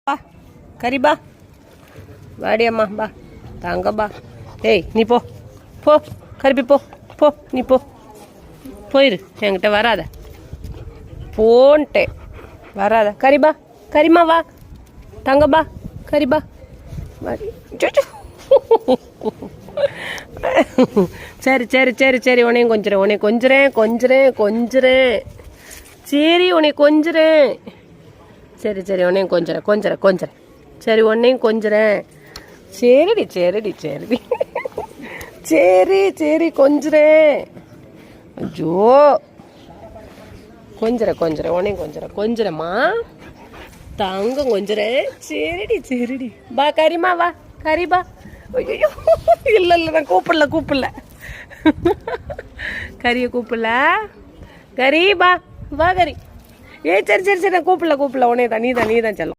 பா கரிபா வாடி அம்மா பா தாங்கப்பா. ஏய் நீ போ போ கரிபி போ போ நீ போ போயிரு, என்கிட்ட வராத போன்ட்டேன், வராத. கரிபா கரிமா வா தங்கப்பா கரிபா வாடி. சரி சரி சரி சரி உன்னையும் கொஞ்சிறேன், உன்னை கொஞ்சிறேன் கொஞ்சிறேன் கொஞ்சிறேன். சரி உன்னை கொஞ்சிறேன். சரி சரி உன்னையும் கொஞ்சிறேன் கொஞ்சிறேன் கொஞ்சிறேன். சரி உன்னையும் கொஞ்சிறேன். சரிடி சரிடி சரிடி சரி சரி கொஞ்சிறேன். ஐயோ கொஞ்சிறேன் கொஞ்சிறேன் உன்னையும் கொஞ்சிறேன் கொஞ்சிறேம்மா தங்கம் கொஞ்சிறேன். சரிடி சரிடி பா கரிமா வா கரிபா. ஐயோ இல்லை இல்லை நான் கூப்பிடல கரியை கூப்பிடல. கரி பா வா கரி. ஏ சரி சரி சரி நான் கூப்பிடல உடனே தான் நீ தான் செல்லம்.